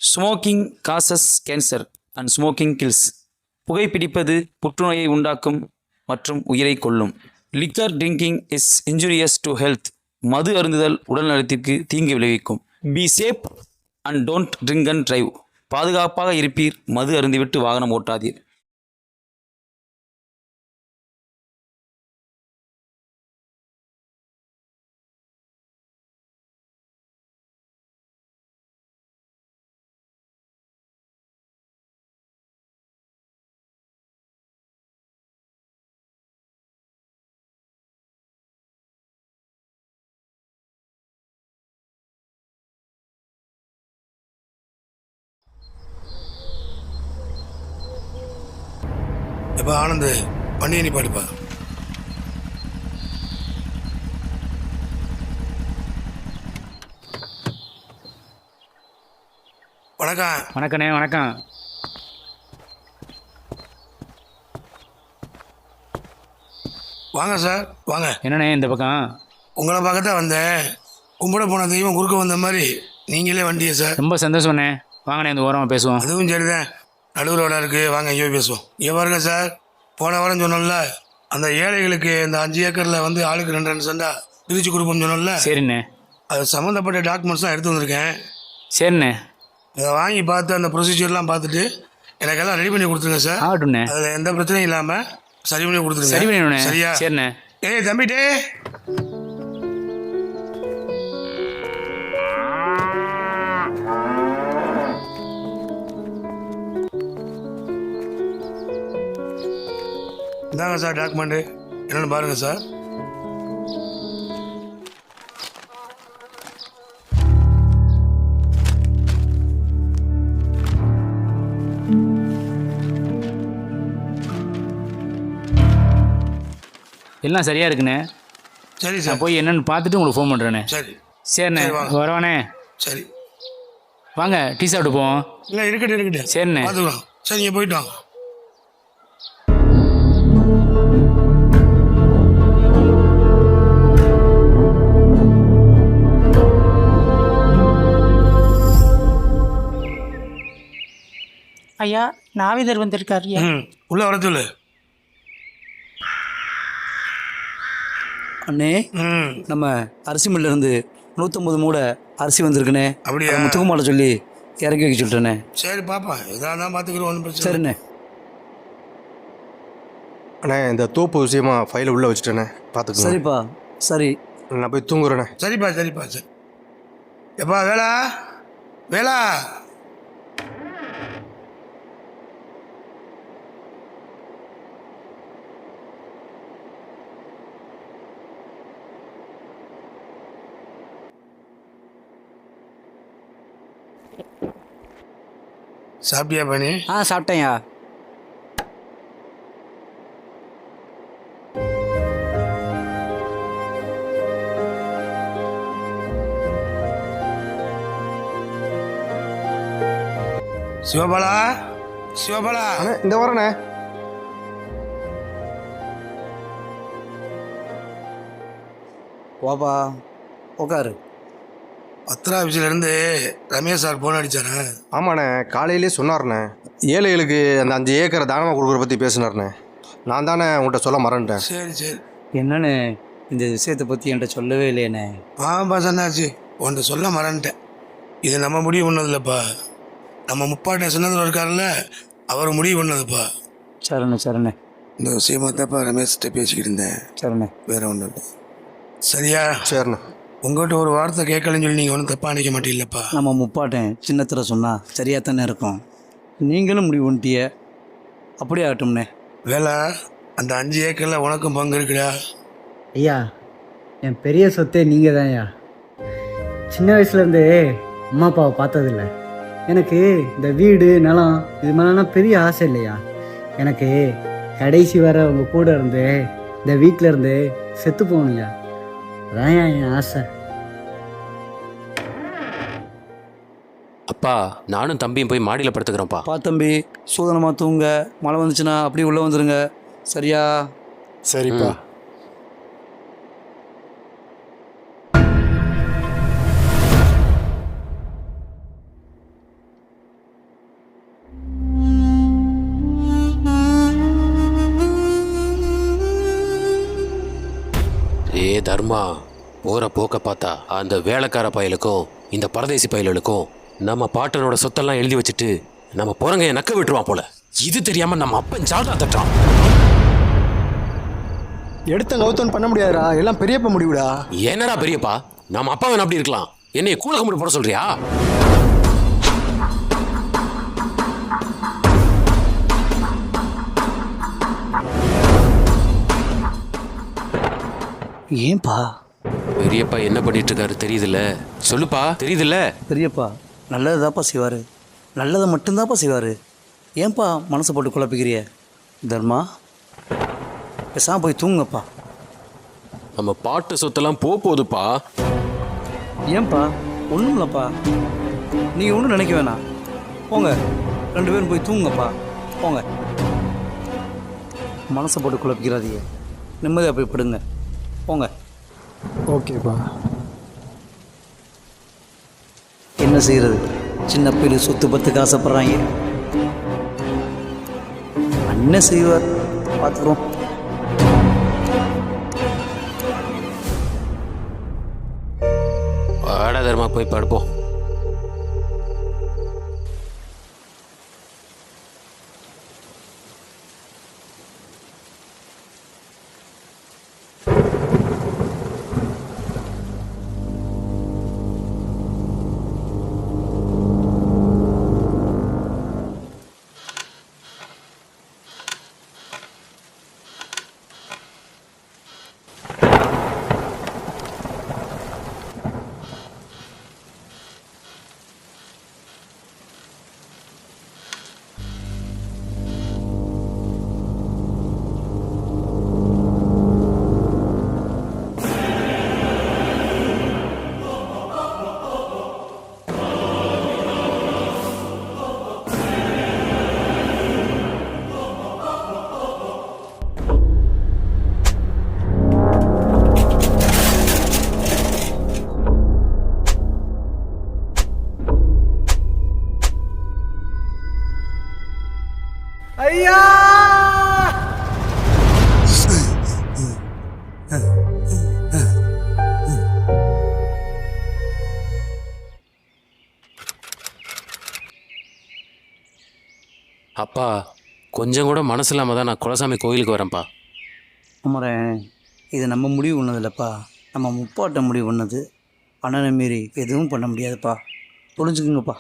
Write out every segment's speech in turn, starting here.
Smoking causes cancer and smoking kills. புகைப்பிடிப்பது புற்றுநோயை உண்டாக்கும் மற்றும் உயிரை கொல்லும். Liquor drinking is injurious to health. மது அருந்துதல் உடல் நலத்திற்கு தீங்கு விளைவிக்கும். Be safe and don't drink and drive. பாதுகாப்பாக இருப்பீர், மது அருந்திவிட்டு வாகனம் ஓட்டாதீர். எப்போ ஆனந்த் வண்டியை நிப்பாட்டுப்பா. வணக்கம். வணக்கண்ணே. வணக்கம். வாங்க சார், வாங்க. என்னண்ணே இந்த பக்கம்? உங்களை பார்க்கத்தான் வந்தேன். கும்பிட போன தெய்வம் குறுக்க வந்த மாதிரி நீங்களே வண்டியை சார். ரொம்ப சந்தோஷம்ண்ணே. வாங்கண்ணே இந்த ஓரமாக பேசுவோம். அதுவும் சரிதான், நடுவு ரோடாக இருக்குது. வாங்க இங்கே பேசுவோம். இங்கே பாருங்க சார், போன வாரம் சொன்னோம்ல அந்த ஏழைகளுக்கு இந்த 5 ஏக்கரில் வந்து ஆளுக்கு 2 சென்டா பிரித்து கொடுப்போம்னு சொன்னோம்ல. சரிண்ணே. அது சம்மந்தப்பட்ட டாக்குமெண்ட்ஸ் தான் எடுத்து வந்திருக்கேன். சரிண்ணே. அதை வாங்கி பார்த்து அந்த ப்ரொசீஜர்லாம் பார்த்துட்டு எனக்கெல்லாம் ரெடி பண்ணி கொடுத்துருங்க சார். ஆகட்டும்ண்ணே. அதில் எந்த பிரச்சனையும் இல்லாமல் சரி பண்ணி கொடுத்துருங்க. சரி பண்ணிடுண்ணே. சரியா? சரிண்ணே. ஏய் தம்பிட்டே, இந்தாங்க சார் டாக்குமெண்ட்டு, என்னென்னு பாருங்க சார். எல்லாம் சரியாக இருக்குண்ணே. சரி நான் சார், போய் என்னென்னு பார்த்துட்டு உங்களுக்கு ஃபோன் பண்ணுறேண்ணே. சரி சரிண்ணே. சரி, வாங்க. வரவாண்ணே. சரி. வாங்க டீ சாப்பிட்டு போவோம். இல்லை இருக்கட்டும் இருக்கட்டும். சரிண்ணே. பார்த்துக்கலாம். சரி, நீங்கள் போயிட்டு வாங்க. ஐயா, நாவிதர் வந்திருக்காரு. ம், உள்ளே வர சொல்லு. அண்ணே, ம், நம்ம அரிசி மில்லிருந்து 150 மூடை அரிசி வந்திருக்குண்ணே. அப்படியா? முத்துக்குமாரை சொல்லி இறக்கி வைக்க சொல்லிட்டேண்ணே. சரி பாப்பா, இதாக தான் பார்த்துக்கிறோம், ஒன்றும் பிரச்சனை இல்லை. சரிண்ணே. அண்ணே, இந்த தோப்பு விஷயமா ஃபைலை உள்ளே வச்சுட்டேண்ணே, பார்த்துக்கோங்க. சரிப்பா, சரி. நான் போய் தூங்குறேண்ணே. சரிப்பா சரிப்பா. சரி. எப்பா வேலா, வேலா, சாப்பிட்டியா பண்ணி? சாப்பிட்டேன்யா. சிவபாலா, சிவபாலா. அண்ணே, இந்த வரண்ணே. வாப்பா, உட்காரு. பத்திர ஆஃபீஸ்லேருந்து ரமேஷ் சார் ஃபோன் அடித்தானே? ஆமாண்ணே, காலையிலே சொன்னார்ண்ணே, ஏழைகளுக்கு அந்த 5 ஏக்கரை தானமாக கொடுக்குற பற்றி பேசினார்ண்ணே. நான் தானே உங்கள்கிட்ட சொல்ல மறந்துட்டேன். சரி சரி. என்னண்ணே, இந்த விஷயத்தை பற்றி என்கிட்ட சொல்லவே இல்லையண்ணே. ஆமாப்பா சொன்னாச்சு, உன்கிட்ட சொல்ல மறந்துட்டேன். இது நம்ம முடிவு பண்ணதில்லப்பா, நம்ம முப்பாட்டன் சின்னதில் இருக்காருல்ல, அவர் முடிவு பண்ணதுப்பா. சரிண்ணே, சரிண்ணே, இந்த விஷயமா தான்ப்பா ரமேஷ்கிட்ட பேசிக்கிட்டு இருந்தேன். சரிண்ணே. வேற ஒன்றும் இல்லை. சரியா? சரிண்ணே. உங்கள்கிட்ட ஒரு வார்த்தை கேட்கலன்னு சொல்லி நீங்கள் ஒன்றும் தப்பாக நினைக்க மாட்டீங்களப்பா. நம்ம முப்பாட்டேன் சின்னத்தில் சொன்னால் சரியாக தானே இருக்கும். நீங்களும் முடிவு பண்ணிட்டிய, அப்படியே ஆகட்டும்ண்ணே. வேலை, அந்த 5 ஏக்கரில் உனக்கும் பங்கு இருக்குடா. ஐயா, என் பெரிய சொத்தே நீங்கள் தான் ஐயா. சின்ன வயசுலேருந்தே அம்மா அப்பாவை பார்த்ததில்ல. எனக்கு இந்த வீடு நிலம் இது மாதிரிலாம் பெரிய ஆசை இல்லையா. எனக்கு கடைசி வர உங்கள் கூட இருந்து இந்த வீட்டில் இருந்து செத்து போகணுயா, அதான் என் ஆசை. அப்பா, நானும் தம்பியும் போய் மாடியில் படுத்துக்கிறோம்ப்பா. தம்பி, சூதனமாக தூங்க. மழை வந்துச்சுன்னா அப்படியே உள்ளே வந்துடுங்க. சரியா? சரிப்பா. தர்மா, போகிற போக்க பார்த்தா அந்த வேலைக்கார பயலுக்கும் இந்த பரதேசி பயலுக்கும் நம்ம பாட்டனோட சொத்தெல்லாம் எழுதி வச்சுட்டு நம்ம புறங்கைய நக்க விட்டுருவான் போல. இது தெரியாம நம்ம அப்பன் ஜால்ரா தட்டான். எடுத்த கௌதம் பண்ண முடியாதுடா, எல்லாம் பெரியப்ப முடிவுடா. என்னடா பெரியப்பா, நம்ம அப்பா வேணா அப்படி இருக்கலாம், என்னைய கூல கும்பிட்டு போட சொல்றியா? ஏன்பா? பெரியப்பா என்ன பண்ணிட்டு இருக்காரு தெரியுதுல்ல? சொல்லுப்பா, தெரியுதுல்ல? பெரியப்பா நல்லது தான்ப்பா செய்வார், நல்லதை மட்டும்தான்ப்பா செய்வார். ஏன்பா மனசை போட்டு குழப்பிக்கிறிய? தர்மா, பேசாமல் போய் தூங்குங்கப்பா. நம்ம பாட்டு சொத்தெல்லாம் போகுதுப்பா. ஏன்பா? ஒன்றும் இல்லைப்பா, நீங்கள் ஒன்றும் நினைக்க வேணாம். போங்க, 2 பேரும் போய் தூங்குங்கப்பா. போங்க, மனசை போட்டு குழப்பிக்கிறாதீங்க, நிம்மதியாக போய் படுங்க. போங்க. ஓகேப்பா. என்ன செய்கிறது, சின்ன பேர் சொத்து பத்துக்கு ஆசைப்படுறாங்க. அண்ணன் செய்வார், பார்த்துக்கிறோம். வாடா தர்மா, போய் படுப்போம். ஐயா! அப்பா, கொஞ்சம் கூட மனசு இல்லாமல் தான் நான் குலசாமி கோயிலுக்கு வரேன்ப்பா. அமரன், இது நம்ம முடிவு பண்ணது இல்லைப்பா, நம்ம முப்பாட்ட முடிவு பண்ணது. அண்ணனை மீறி எதுவும் பண்ண முடியாதுப்பா, புரிஞ்சுக்குங்கப்பா.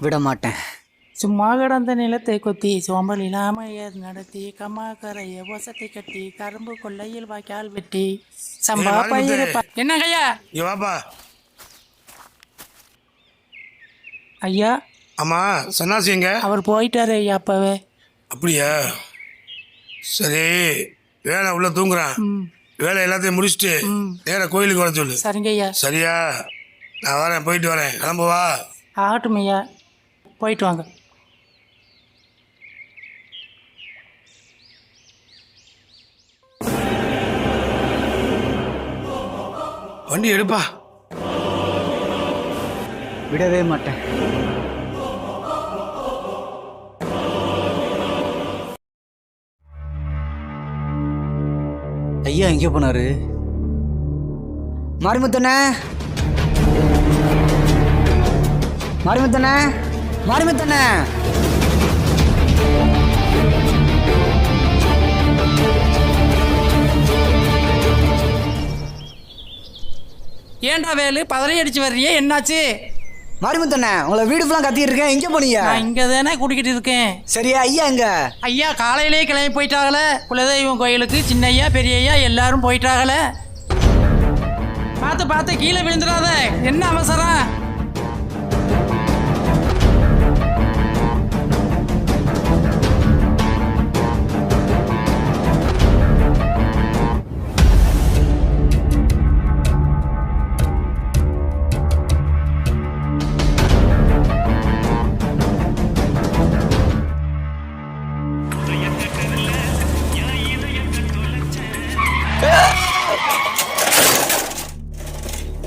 விட மாட்டேன். சும்மா கிடந்த நிலத்தை கொத்தி சோம்பல் இல்லாமல் ஏர் நடத்தி கம்மாக்கரையை வசத்தை கட்டி கரும்பு கொள்ளையில் வாய்க்கால் வெட்டி சம்பா ஏய், பயிர் மாரிமுத்து. என்னங்க ஐயா? இங்க வாப்பா. ஐயா, ஆமாம், சன்னாசி எங்க? அவர் போயிட்டாரு ஐயா அப்பவே. அப்படியா? சரி, வேலை உள்ள தூங்குறான். வேலை எல்லாத்தையும் முடிச்சுட்டு நேராக கோயிலுக்கு வர சொல்லு. சரிங்க ஐயா. சரியா? நான் வரேன், போயிட்டு வரேன். கிளம்புவா. ஆகட்டும் ஐயா, போயிட்டு வாங்க. வண்டி எடுப்பா. விடவே மாட்டேன். ஐயா எங்கே போனாரு? மாரிமுத்தண்ணே, மாரிமுத்தண்ணே, மாரிமுத்தண்ணே. ஏன்டா வேலு பதறி அடிச்சு வர்றியே, என்னாச்சு? மாரிமுத்தண்ணே, உங்களை வீடு ஃபுல்லாக கத்திட்டு இருக்கேன், எங்கே போனீங்க? நான் இங்கே தானே குடிக்கிட்டு இருக்கேன். சரியா ஐயா எங்க? ஐயா காலையிலேயே கிளம்பி போயிட்டாங்களே, குலதெய்வம் கோயிலுக்கு. சின்ன ஐயா பெரிய ஐயா எல்லாரும் போயிட்டாங்களே. பார்த்து பார்த்து கீழே விழுந்துடாத, என்ன அவசரம்?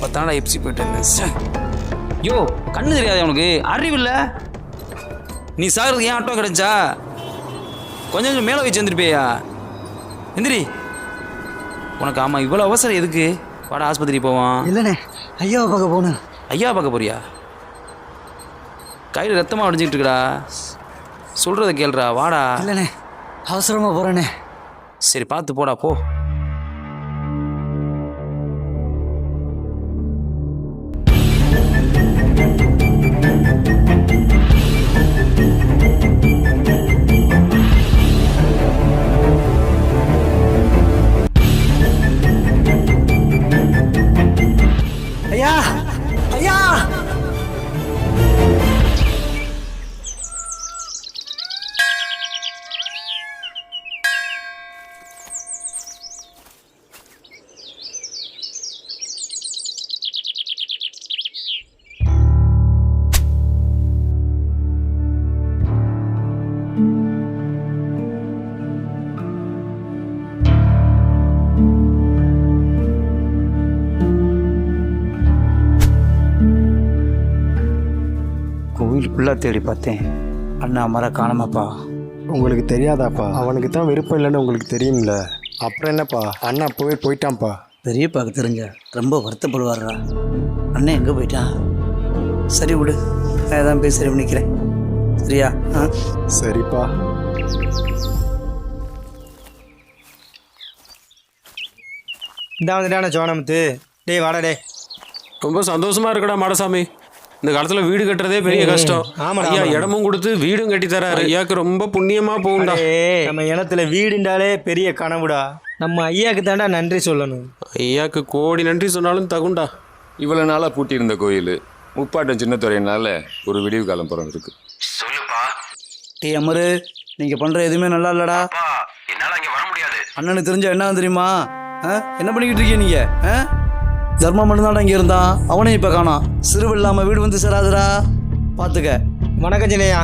பத்தாண்டா எப்சி போயிட்டு இருந்தேன். யோ, கண்ணு தெரியாது உனக்கு? அறிவில்ல? நீ சாகிறதுக்கு ஏன் ஆட்டோ கிடைச்சா? கொஞ்சம் கொஞ்சம் மேலே வச்சு வந்துருப்பேயா. எந்திரி. உனக்கு ஆமாம் இவ்வளோ அவசரம் எதுக்கு? வாடா ஆஸ்பத்திரி போவான். இல்லைண்ணே, ஐயாவை பார்க்க போகணும். ஐயா பார்க்க போறியா? கையில் ரத்தமாக அடிஞ்சிக்கிட்டு இருக்குடா. சொல்கிறத கேளுடா, வாடா. இல்லைண்ணே, அவசரமாக போகிறேண்ணே. சரி பார்த்து போடா போ. ஐயா, ஐயா! கோவில் ஃபுல்லாக தேடி பார்த்தேன். அண்ணா மரம் காணாமப்பா. உங்களுக்கு தெரியாதாப்பா? அவனுக்கு தான் விருப்பம் இல்லைன்னு உங்களுக்கு தெரியும்ல. அப்புறம் என்னப்பா, அண்ணா போயிட்டான்ப்பா. பெரியப்பாக்கு தெரிஞ்ச ரொம்ப வருத்தப்படுவாரா. அண்ணன் எங்கே போயிட்டான்? சரி விடு, நான் தான் போய் சரி பண்ணிக்கிறேன். சரியா? சரிப்பா. இந்த வந்துட்டான சோனமுத்து. டேய் வாடா டே. ரொம்ப சந்தோஷமா இருக்குடா மாடசாமி. இந்த காலத்துல வீடு கட்டுறதே பெரிய கஷ்டம். ஆமாடா, ஐயா ஆமாடா. இடமும் கொடுத்து வீடும் கட்டி தராரு. ஐயாக்கு ரொம்ப புண்ணியமா போகும்டா. நம்ம இனத்துல வீடுண்டாலே பெரிய கனவுடா. நம்ம ஐயாக்கு தாண்டா நன்றி சொல்லணும். ஐயாக்கு கோடி நன்றி சொன்னாலும் தகுண்டா. இவ்வளோ நாளாக பூட்டியிருந்த கோயில் முப்பாட்டம் சின்னத்துறையினால ஒரு விடிவு காலம் பிறந்திருக்கு. டே அமரு, நீங்கள் பண்ணுற எதுவுமே நல்லா இல்லடா. என்னால அங்க வர முடியாது. அண்ணனுக்கு தெரிஞ்சா என்ன தெரியுமா? என்ன பண்ணிக்கிட்டு இருக்கீங்க நீங்கள்? தர்மா மட்டும்தான் இங்கே இருந்தான், அவனையும் இப்போ காணோம். சிறுவு இல்லாமல் வீடு வந்து சேராதுடா, பார்த்துக்க. வணக்கம் சின்னையா.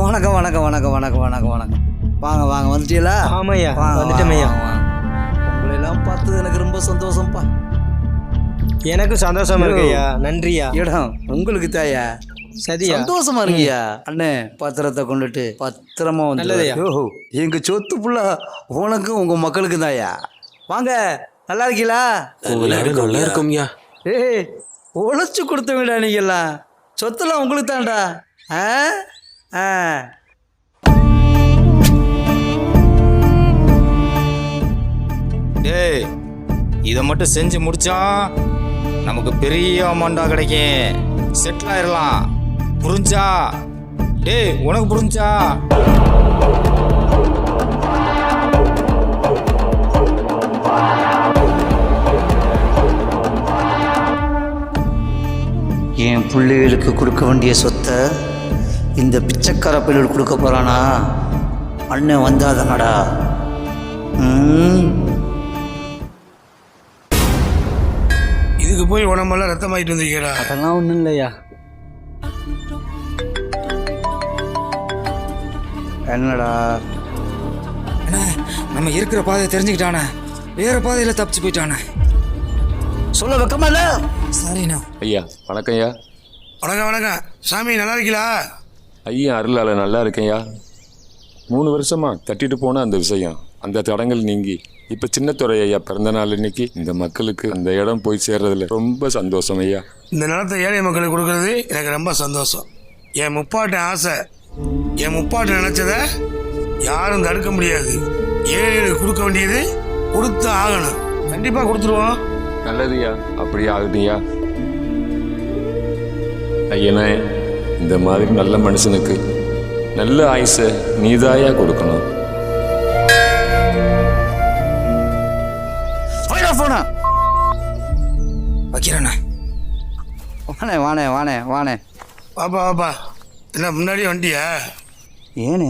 வணக்கம் வணக்கம் வணக்கம் வணக்கம் வணக்கம் வணக்கம். வாங்க வாங்க, வந்துட்டீங்களா? ஆமையா, வாங்க வந்துட்டோமையா. உங்களெல்லாம் பார்த்தது எனக்கு ரொம்ப சந்தோஷம்ப்பா. எனக்கும் சந்தோஷமா இருக்கு ஐயா. நன்றியா. இடம் உங்களுக்கு தாயா? சரியா, சந்தோஷமா இருக்கியா? அண்ணே பத்திரத்தை கொண்டுட்டு பத்திரமா வந்து. நல்லதுயா. எங்க சொத்து புள்ள உனக்கும் உங்க மக்களுக்கு தாயா. வாங்க, நல்லா இருக்கீங்களா? நல்லா இருக்கும்யா. ஏய், உழைச்சு கொடுத்தவங்கடா நீங்கெல்லாம். சொத்தெல்லாம் உங்களுக்கு தான்டா. டேய், இதை மட்டும் செஞ்சு முடிச்சா நமக்கு பெரிய அமௌண்டா கிடைக்கும். செட்டில் ஆயிடலாம். புரிஞ்சா? டேய், உனக்கு புரிஞ்சா? என் பிள்ளைகளுக்கு கொடுக்க வேண்டிய சொத்தை இந்த பிச்சைக்கார பிள்ளைகளுக்கு கொடுக்க போறானா? அண்ணன் வந்தாதனடா. இதுக்கு போய் உடம்பெல்லாம் ரத்தமாயிட்டு வந்திருக்கேடா. அதெல்லாம் ஒன்றும் இல்லையா. என்னடா நம்ம இருக்கிற பாதையை தெரிஞ்சுக்கிட்டானே, வேற பாதையில தப்பிச்சு போயிட்டானே. சொல்ல வெக்கமா இல்ல? சரிண்ணா. ஐயா வணக்கம் ஐயா. வணக்கம் வணக்கம். சாமி நல்லா இருக்கீங்களா? ஐயா அருளால நல்லா இருக்கேன்யா. 3 வருஷமா தட்டிட்டு போன அந்த விஷயம், அந்த தடங்கள் நீங்கி இப்போ சின்னத்துறை ஐயா பிறந்த நாள் இன்னைக்கு இந்த மக்களுக்கு அந்த இடம் போய் சேர்றதுல ரொம்ப சந்தோஷம் ஐயா. இந்த நிலத்தை ஏழை மக்களுக்கு கொடுக்கறது எனக்கு ரொம்ப சந்தோஷம். என் முப்பாட்டன் ஆசை, என் முப்பாட்டன் நினைச்சதை யாரும் தடுக்க முடியாது. ஏழைகளுக்கு கொடுக்க வேண்டியது கொடுத்து ஆகணும். கண்டிப்பாக கொடுத்துருவோம். நல்லதுயா, அப்படியே ஆகட்டும்யா. ஐயனே, இந்த மாதிரி நல்ல மனுஷனுக்கு நல்ல ஆயுசை நீதாயா கொடுக்கணும். போனா வைக்கிறேண்ணா. வானே வானே வானே வானே. வாப்பா வாப்பா. என்ன முன்னாடியே வண்டியா? ஏனே,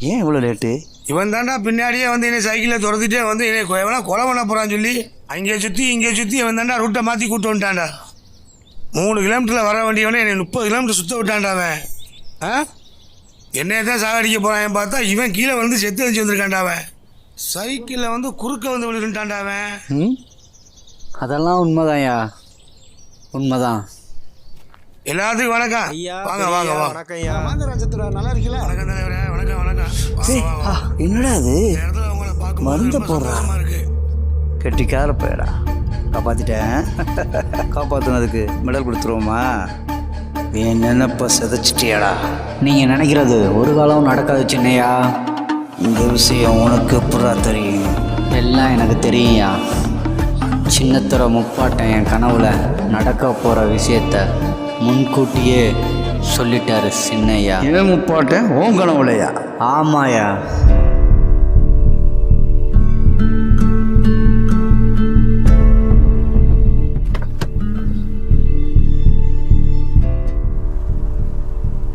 ஏன் இவ்வளோ லேட்டு? இவன் தாண்டா பின்னாடியே வந்து என்னை சைக்கிளில் துரத்திட்டே வந்து என்னை எவனா கொலை பண்ண போகிறான்னு சொல்லி அங்கே சுற்றி இங்கே சுற்றி அவன் தாண்டா ரூட்டை மாற்றி கூப்பிட்டு வந்துட்டான்டா. 3 கிலோமீட்டரில் வர வேண்டியவனே என்னை 30 கிலோமீட்டர் சுற்ற விட்டான்டா அவன். என்னைய தான் சாகடிக்க போகிறான் பார்த்தா இவன் கீழே வந்து செத்து வச்சு வந்திருக்கான்டா அவன். சைக்கிளில் வந்து குறுக்க வந்து விழுந்துட்டான்டா அவன். அதெல்லாம் உண்மைதான்யா, உண்மைதான். எல்லாத்துக்கும் வணக்கம். ஐயா வாங்க வாங்க வாங்க. வணக்கம் ஐயா. நல்லா இருக்கீங்களா? வணக்கம் தலைவரே. வணக்கம் வணக்கம். வாங்க, வாங்க, வாங்க. என்னடா அது இந்த இடத்துல உங்களை பார்க்கும்போது மருந்து ரொம்ப போடுறா. சந்தோஷமா இருக்கு. கெட்டிக்கார போயடா காப்பாற்றிட்டேன். காப்பாற்றினதுக்கு மெடல் கொடுத்துருவோமா? என் நினைப்ப சிதைச்சிட்டியாடா. நீங்கள் நினைக்கிறது ஒரு காலம் நடக்காது சின்னையா. இந்த விஷயம் உனக்கு புறா தெரியும். எல்லாம் எனக்கு தெரியும்யா. சின்னத்துறை முப்பாட்டன் என் கனவுல நடக்க போகிற விஷயத்த முன்கூட்டியே சொல்லிட்டாரு சின்னையா. ஏன் முப்பாட்டன் உன் கனவுலையா? ஆமாயா.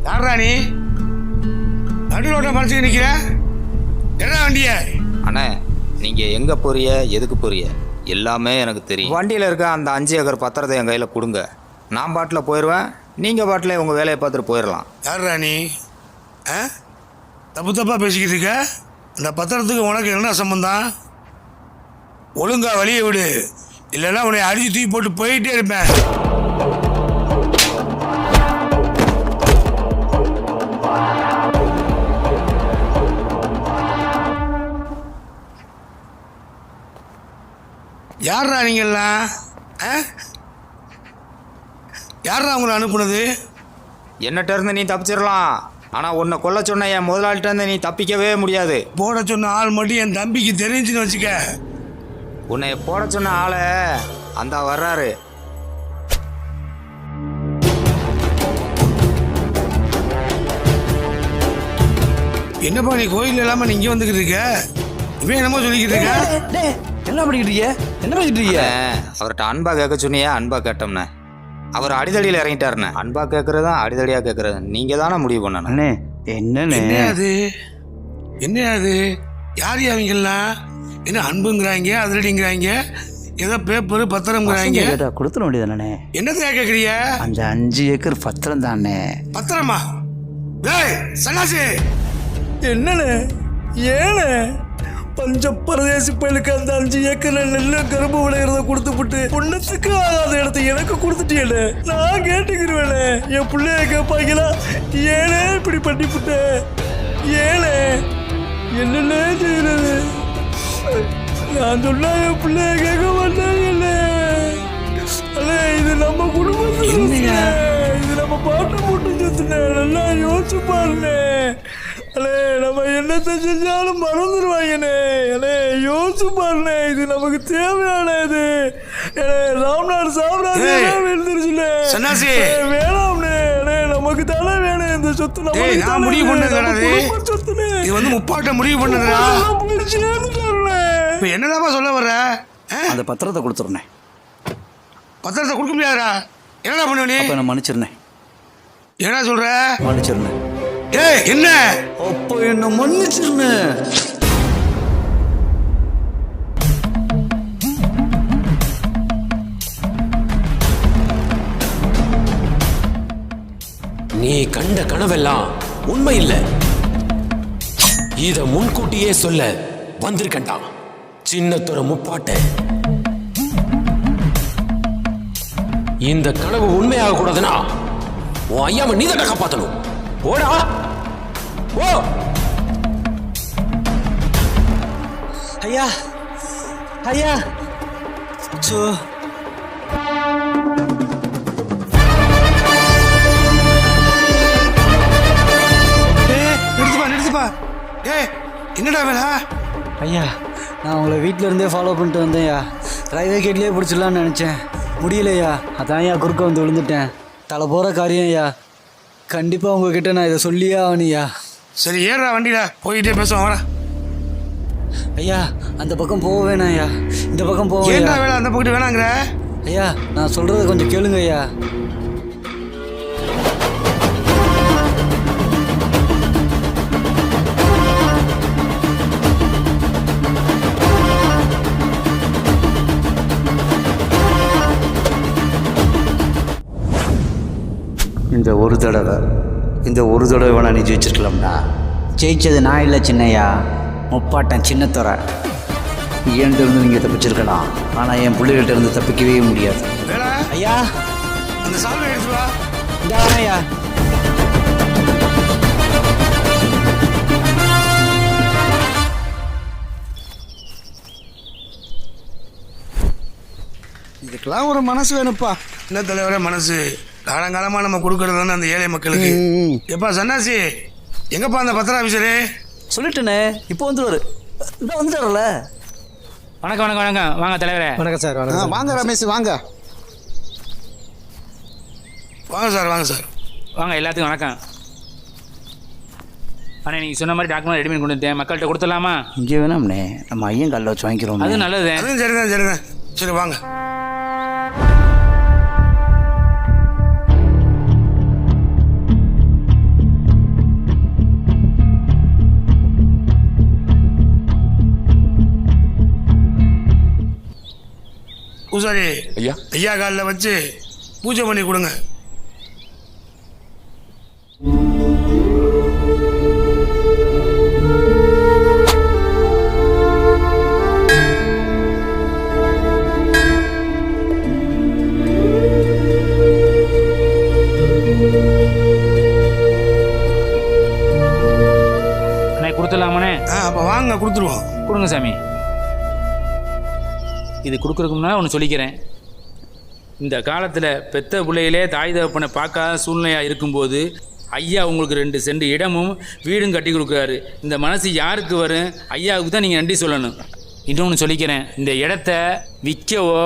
யாரா நீ நடு ரோட்டை மறைச்சிட்டு நிற்கிற? என்ன வண்டிய? அண்ணே நீங்கள் எங்கே போறிய, எதுக்கு போறிய, எல்லாமே எனக்கு தெரியும். வண்டியில் இருக்க அந்த 5 ஏக்கர் பத்திரத்தை என் கையில் கொடுங்க. நான் பாட்டில் போயிடுவேன், நீங்கள் பாட்டில் உங்கள் வேலையை பார்த்துட்டு போயிடலாம். யாரா நீ? தப்பு தப்பாக பேசிக்கிட்டு இருக்க. அந்த பத்திரத்துக்கு உனக்கு என்ன சம்பந்தம்? ஒழுங்கா வழியை விடு, இல்லைன்னா உன்னை அடிச்சு தூக்கி போட்டு போயிட்டே இருப்பேன். யாரா நீங்கெல்லாம்? யாரா உங்களை அனுப்புனது? என்னட்ட இருந்து நீ தப்பிச்சிடலாம், ஆனால் உன்னை கொல்ல சொன்ன என் முதலாளிட்ட இருந்து நீ தப்பிக்கவே முடியாது. போட சொன்ன ஆள் மட்டும் என் தம்பிக்கு தெரிஞ்சுன்னு வச்சுக்க. உன்னை போட சொன்ன ஆளை அந்த வர்றாரு. என்னப்பா நீ கோயில் இல்லாமல் நீ இங்கே வந்துக்கிட்டு இருக்க? இவன் என்னமோ சொல்லிக்கிட்டு இருக்க? என்ன பண்ணிக்கிட்டு என்ன பண்ணிக்கிட்டு இருக்கீங்க? அவர்கிட்ட அன்பா கேட்க சொன்னியே, அன்பா கேட்டோம்ண்ணே. அவர் அடிதடியில் இறங்கிட்டாருண்ணே. அன்பா கேட்குறதா அடிதடியாக கேட்குறது நீங்கள் தானே முடிவு பண்ணணும். அண்ணே என்னண்ணே அது? என்ன அது? யார் அவங்கெல்லாம்? என்ன அன்புங்கிறாங்க, அதிரடிங்கிறாங்க, ஏதோ பேப்பரு பத்திரம்ங்கிறாங்க. கேட்டா கொடுத்துட வேண்டியதானே? என்னத்தையா கேட்குறீங்க? அந்த 5 ஏக்கர் பத்திரம் தானே. பத்திரமா? ஏய் சன்னாசி, என்னண்ணே ஏண்ணே பஞ்ச பரதேசி பயலுக்கு அந்த 5 ஏக்கர்ல நெல்ல கரும்பு விளையிறத கொடுத்துப்புட்டு பொண்ணத்துக்கு ஆகாத இடத்த எனக்கு கொடுத்துட்டேனே. நான் கேட்டுக்கிறேனே, என் பிள்ளைய கேட்பாங்களா? ஏனே இப்படி பண்ணிப்புட்ட? ஏனே என்னென்ன செய்யறது? நான் சொன்னா என் பிள்ளைய கேட்க மாட்டாங்கல்ல. அல்ல இது நம்ம குடும்பத்துல, இது நம்ம பாட்டை போட்டு சொத்துனே. நல்லா யோசிச்சு பாருனே. அலே நம்ம என்னத்தை செஞ்சாலும் மறந்துடுவாங்கண்ணே. அலே யோசிச்சு பாருண்ணே, இது நமக்கு தேவையான இது. ராம்நாடு சாம்ராஜ்யம் எழுந்திருச்சுல வேணாம்னே. அலே நமக்கு தானே வேணும் இந்த சொத்து. நான் முடிவு பண்ணது சொத்துனே. இது வந்து முப்பாட்ட முடிவு பண்ணதுடா. இப்போ என்னதாப்பா சொல்ல வர்ற? அந்த பத்திரத்தை கொடுத்துருண்ணே. பத்திரத்தை கொடுக்க முடியாதா? என்னடா பண்ணுவ நீ? அப்போ நான் மன்னிச்சிருந்தேன். என்ன சொல்ற? மன்னிச்சிருந்தேன். ஏய் என்ன? அப்போ என்ன மன்னிச்சிருந்தேன். நீ கண்ட கனவெல்லாம் உண்மை இல்லை. இத முன்கூட்டியே சொல்ல வந்திருக்கண்டா சின்னத்துறை முப்பாட்டன். இந்த கனவு உண்மையாக கூடாதுன்னா உன் ஐயாவை நீ தான் காப்பாற்றணும். ஓடா ஓ. ஐயா ஐயா சோ நிறுத்துப்பா. ஏய் என்னடா வேலை? ஐயா நான் உங்களை வீட்டில் இருந்தே ஃபாலோ பண்ணிட்டு வந்தேன்யா. ரயில்வே கேட்லேயே பிடிச்சிடலான்னு நினச்சேன், முடியலையா. அதான் ஐயா குறுக்க வந்து விழுந்துட்டேன். தலை போகிற காரியம் ஐயா. கண்டிப்பாக உங்ககிட்ட நான் இதை சொல்லியே ஆகணுயா. சரி ஏறா வண்டியில, போயிட்டே பேசுவோம் வரா. ஐயா அந்த பக்கம் போக வேணாம் ஐயா, இந்த பக்கம் போக. என்ன வேலை அந்த பக்கம் வேணாங்கிற? ஐயா நான் சொல்கிறத கொஞ்சம் கேளுங்க ஐயா. இந்த ஒரு தடவை வேணா நீ ஜெயிச்சிருக்கலாம்டா. ஜெயிச்சது நான் இல்லை சின்னையா, முப்பாட்டன் சின்னத்துறை. என்கிட்ட இருந்து நீங்கள் தப்பிச்சிருக்கலாம், ஆனால் என் பிள்ளைகள்கிட்ட இருந்து தப்பிக்கவே முடியாது. வேலை ஐயா அந்த சால்வை எடுத்து வா. ஐயா இதுக்கெல்லாம் ஒரு மனசு வேணுப்பா. என்ன தலைவரே மனசு? காலங்காலமாக நம்ம கொடுக்கறது தானே அந்த ஏழை மக்களுக்கு. எப்பா சன்னாசி, எங்கப்பா அந்த பத்திர ஆஃபீஸரு? சொல்லிட்டேனே, இப்போ வந்துடுவார். இந்த வந்துட்டார்ல. வணக்கம் வணக்கம் வணக்கம். வாங்க தலைவரே. வணக்கம் சார். வணக்கம். வாங்க ரமேஷ், வாங்க வாங்க சார், வாங்க சார். வாங்க எல்லாத்துக்கும் வணக்கம். அண்ணே நீங்கள் சொன்ன மாதிரி டாக்குமெண்ட் ரெடி பண்ணி கொண்டு வந்துட்டேன். மக்கள்கிட்ட கொடுத்துடலாமா? இங்கே வேணாம்ண்ணே, நம்ம ஐயன் காலில் வச்சு வாங்கிக்கிறோம். அது நல்லது. அதுவும் சரிதான் சரிதான். சரி வாங்க. பூசாரி ஐயா ஐயா காலில் வச்சு பூஜை பண்ணி கொடுங்க. அண்ணே கொடுத்துடலாமாண்ணே? அப்போ வாங்க கொடுத்துருவோம். கொடுங்க சாமி. இது கொடுக்குறதுக்கு முன்னால் ஒன்று சொல்லிக்கிறேன். இந்த காலத்தில் பெத்த பிள்ளையிலே தாய் தகப்பனை பார்க்காத சூழ்நிலையாக இருக்கும்போது ஐயா உங்களுக்கு 2 சென்ட் இடமும் வீடும் கட்டி கொடுக்குறாரு. இந்த மனசு யாருக்கு வரும்? ஐயாவுக்கு தான் நீங்கள் நன்றி சொல்லணும். இன்னொன்று சொல்லிக்கிறேன், இந்த இடத்த விற்கவோ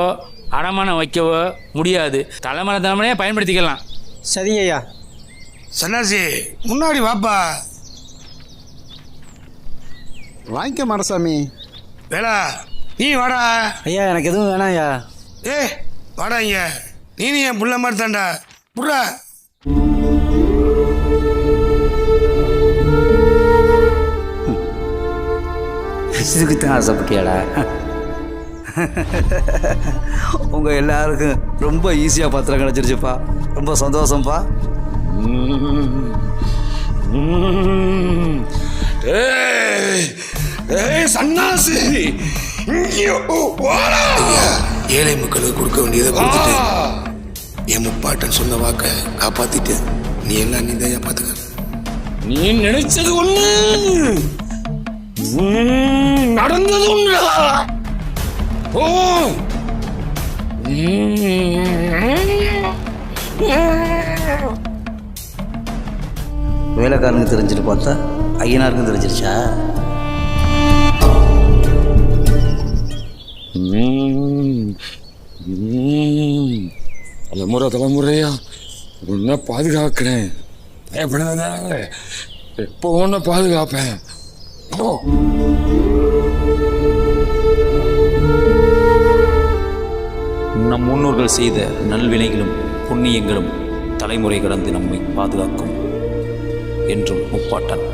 அடமானம் வைக்கவோ முடியாது. தலைமுறையே பயன்படுத்திக்கலாம். சரிங்க ஐயா. சன்னாசி முன்னாடி வாப்பா. வாங்கிக்க மரசாமி. வேளா நீ வாடா. ஐயா எனக்கு எதுவும் வேணாம் ஐயா. வாடா இங்க. நீ என் புள்ள மாதிரி தாண்டா. புட்றா. இதுக்கு தான் ஆசைப்பட்டியாடா? உங்கள் எல்லாருக்கும் ரொம்ப ஈஸியாக பத்திரம் கிடச்சிருச்சுப்பா. ரொம்ப சந்தோஷம்ப்பா. சன்னாசி ஏழை மக்களுக்கு கொடுக்க வேண்டியதை கொடுத்துட்டு என் முப்பாட்டன் சொன்ன வாக்க காப்பாத்திட்டு நீ எல்லாம் நீந்தையா பாத்துக்க. நீ நினைச்சது ஒண்ணு, நடந்தது ஒண்ணு. ஓ வேலைக்காரனுக்கு தெரிஞ்சுட்டு பார்த்தா ஐயனாருக்கும் தெரிஞ்சிருச்சா? தலைமுறையா உன்னை பாதுகாக்கிறேன். பயப்படாத, எப்போ உன்னை பாதுகாப்பேன். நம் முன்னோர்கள் செய்த நல்வினைகளும் புண்ணியங்களும் தலைமுறை கடந்து நம்மை பாதுகாக்கும் என்றும் முப்பாட்டன்.